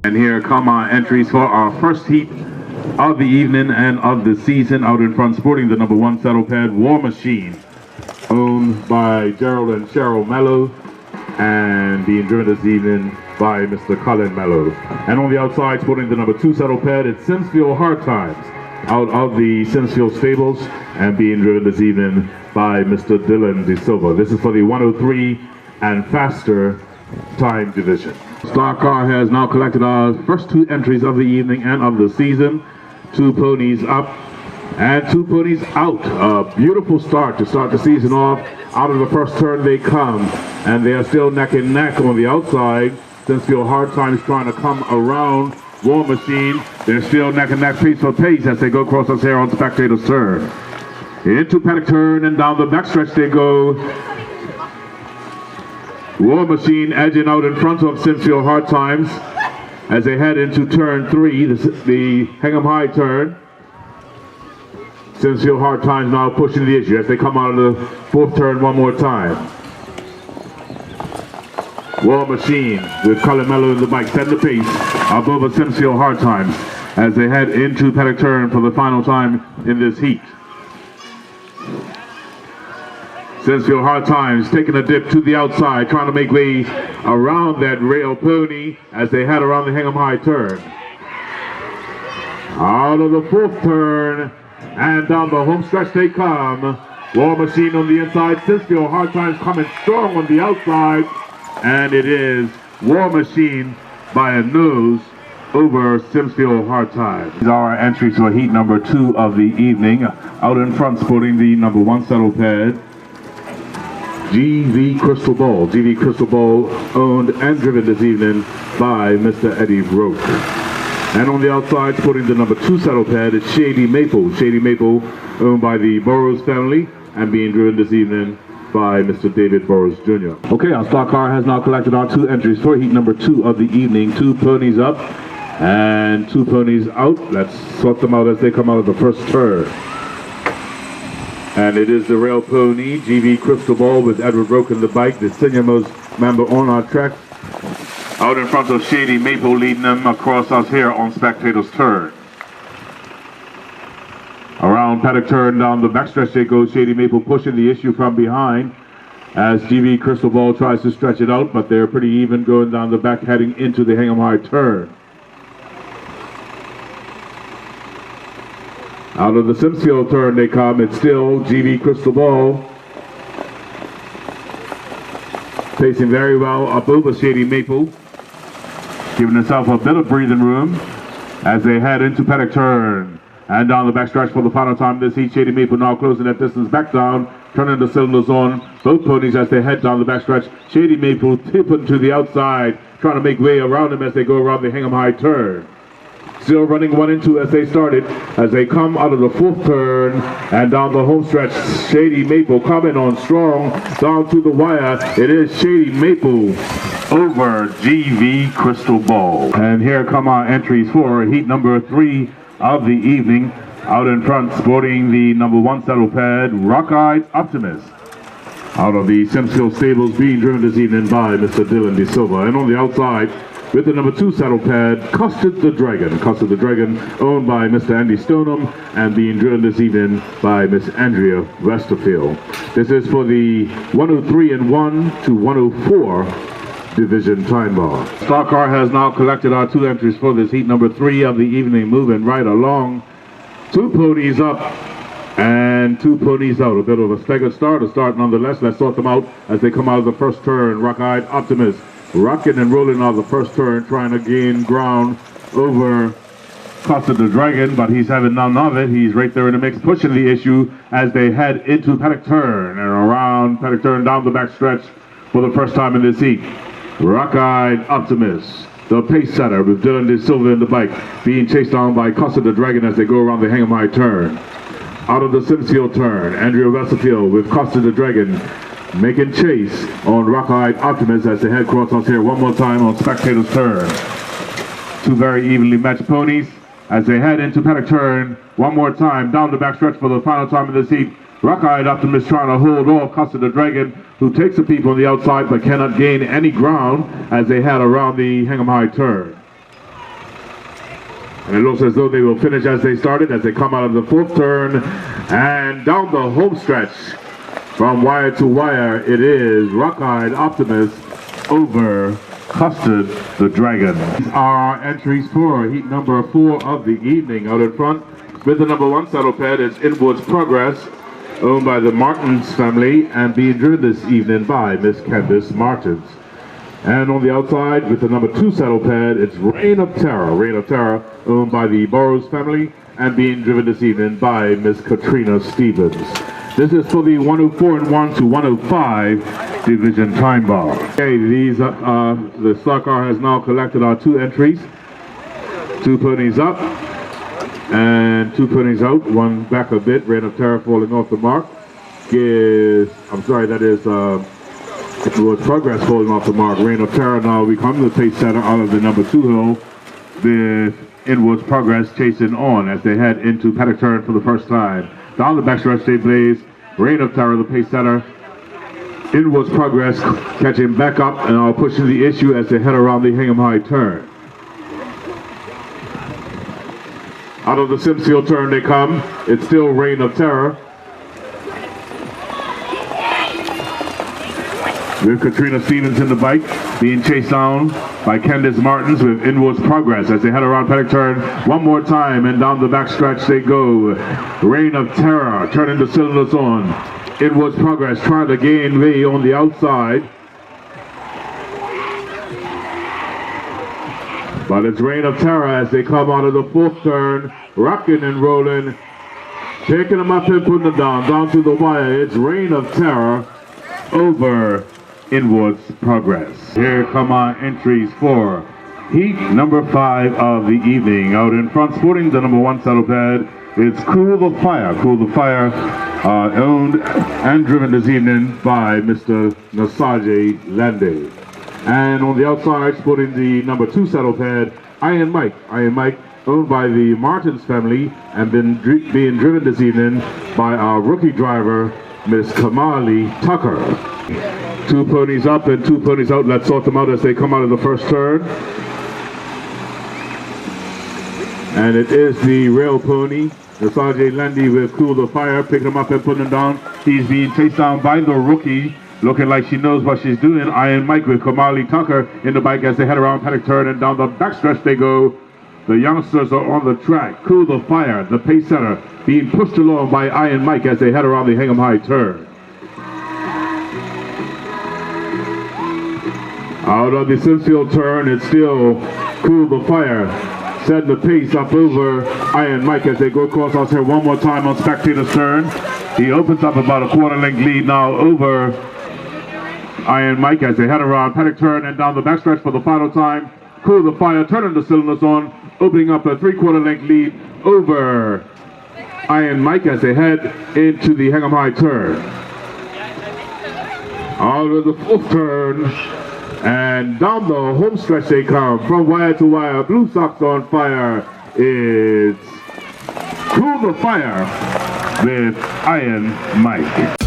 And here come our entries for our first heat of the evening and of the season. Out in front, sporting the number 1 saddle pad, War Machine, owned by Gerald and Cheryl Mello, and being driven this evening by Mr. Colin Mello. And on the outside, sporting the number 2 saddle pad, it's Simsfield Hard Times, out of the Simsfield stables, and being driven this evening by Mr. Dylan De Silva. This is for the 103 and faster time division. Star Car has now collected our first 2 entries of the evening and of the season. 2 ponies up and 2 ponies out. A beautiful start to start the season off. Out of the first turn they come, and they are still neck and neck on the outside. Simsfield Hard Times trying to come around War Machine. They're still neck and neck, pace for pace, as they go across us here on Spectator's turn. Into paddock turn and down the backstretch they go. War Machine edging out in front of Simsfield Hard Times as they head into turn 3, the Hingham High turn. Simsfield Hard Times now pushing the issue as they come out of the 4th turn one more time. War Machine with Colin Mello in the bike, setting the pace above a Simsfield Hard Times as they head into paddock turn for the final time in this heat. Simsfield Hard Times taking a dip to the outside, trying to make way around that rail pony as they head around the Hingham High turn. Out of the 4th turn and down the home stretch they come. War Machine on the inside, Simsfield Hard Times coming strong on the outside, and it is War Machine by a nose over Simsfield Hard Times. These are our entries for heat number 2 of the evening. Out in front, sporting the number 1 saddle pad, GV Crystal Ball. GV Crystal Ball owned and driven this evening by Mr. Eddie Roach. And on the outside, sporting the number 2 saddle pad, it's Shady Maple. Shady Maple owned by the Burroughs family and being driven this evening by Mr. David Burroughs Jr. Okay, our stock car has now collected our 2 entries for heat number 2 of the evening. 2 ponies up and 2 ponies out. Let's sort them out as they come out of the first turn. And it is the rail pony, GV Crystal Ball, with Edward Roke in the bike, the senior-most member on our track. Out in front of Shady Maple, leading them across us here on Spectator's turn. Around paddock turn, down the backstretch they go. Shady Maple pushing the issue from behind as GV Crystal Ball tries to stretch it out, but they're pretty even going down the back, heading into the Hingham High turn. Out of the Simsfield turn they come. It's still GV Crystal Ball. Pacing very well up over Shady Maple. Giving himself a bit of breathing room as they head into paddock turn. And down the backstretch for the final time this heat. Shady Maple now closing that distance back down. Turning the cylinders on. Both ponies as they head down the backstretch. Shady Maple tipping to the outside. Trying to make way around them as they go around the Hingham High turn. Still running 1 and 2 as they started, as they come out of the 4th turn and down the home stretch. Shady Maple coming on strong down to the wire. It is Shady Maple over GV Crystal Ball. And here come our entries for heat number 3 of the evening. Out in front, sporting the number 1 saddle pad, Rock-Eyed Optimist. Out of the Simsfield stables, being driven this evening by Mr. Dylan De Silva. And on the outside, with the number 2 saddle pad, Custard the Dragon. Custard the Dragon, owned by Mr. Andy Stoneham and being driven this evening by Miss Andrea Westerfield. This is for the 103 and 1 to 104 division time bar. Star Car has now collected our 2 entries for this heat number 3 of the evening, moving right along. 2 ponies up and 2 ponies out. A bit of a staggered start, a start nonetheless. Let's sort them out as they come out of the first turn. Rock-Eyed Optimist rocking and rolling out of the first turn, trying to gain ground over Custard the Dragon, but he's having none of it. He's right there in the mix, pushing the issue as they head into paddock turn and around paddock turn down the back stretch for the first time in this heat. Rock-Eyed Optimist, the pace setter, with Dylan De Silva in the bike, being chased down by Custard the Dragon as they go around the Hingham High turn. Out of the Simsfield turn, Andrea Westerfield with Custard the Dragon making chase on Rock-Eyed Optimist as they head across us here one more time on Spectator's turn. 2 very evenly matched ponies as they head into paddock turn one more time down the backstretch for the final time in this heat. Rock-Eyed Optimist trying to hold off Custard the Dragon, who takes the people on the outside but cannot gain any ground as they head around the Hingham High turn. And it looks as though they will finish as they started as they come out of the fourth turn and down the home stretch. From wire to wire, it is Rock-Eyed Optimist over Custard the Dragon. These are our entries for heat number 4 of the evening. Out in front with the number 1 saddle pad is Inward's Progress, owned by the Martins family and being driven this evening by Miss Candace Martins. And on the outside with the number 2 saddle pad, it's Reign of Terror. Reign of Terror, owned by the Burrows family and being driven this evening by Miss Katrina Stevens. This is for the 104 and 1 to 105 division time bar. Okay, the stock car has now collected our 2 entries. 2 ponies up and 2 ponies out. One back a bit. Reign of Terror falling off the mark. That is Inward's Progress falling off the mark. Reign of Terror now becomes the pace setter out of the number 2 hill, with Inward's Progress chasing on as they head into paddock turn for the first time. Down the backstretch they blaze. Reign of Terror, the pace setter. Inward's Progress catching back up and now pushing the issue as they head around the Hingham High turn. Out of the Simsfield turn they come. It's still Reign of Terror, with Katrina Stevens in the bike, being chased down by Candace Martins with Inward's Progress as they head around paddock turn one more time, and down the backstretch they go. Reign of Terror turning the cylinders on. Inward's Progress trying to gain way on the outside, but it's Reign of Terror as they come out of the fourth turn, rocking and rolling, picking them up and putting them down to the wire. It's Reign of Terror over Inward's Progress. Here come our entries for heat number 5 of the evening. Out in front, sporting the number 1 saddle pad, it's Cool the Fire. Cool the Fire, owned and driven this evening by Mr. Nasaje Lande. And on the outside, sporting the number 2 saddle pad, Iron Mike. Iron Mike, owned by the Martins family and being driven this evening by our rookie driver, Miss Kamali Tucker. 2 ponies up and 2 ponies out. Let's sort them out as they come out of the first turn. And it is the rail pony, Nasaje Landy, with Cool the Fire, picking him up and putting him down. He's being chased down by the rookie, looking like she knows what she's doing. Iron Mike with Kamali Tucker in the bike as they head around paddock turn, and down the backstretch they go. The youngsters are on the track. Cool the Fire, the pace setter, being pushed along by Iron Mike as they head around the Hingham High turn. Out of the Simsfield turn, it's still Cool the Fire, setting the pace up over Iron Mike as they go across us here one more time on Spectator's turn. He opens up about a quarter-length lead now over Iron Mike as they head around paddock turn and down the backstretch for the final time. Cool the Fire turning the cylinders on, opening up a 3/4 length lead over Iron Mike as they head into the Hingham High turn. Out of the fourth turn and down the home stretch they come. From wire to wire, Blue Sox on fire. It's Cool the Fire with Iron Mike.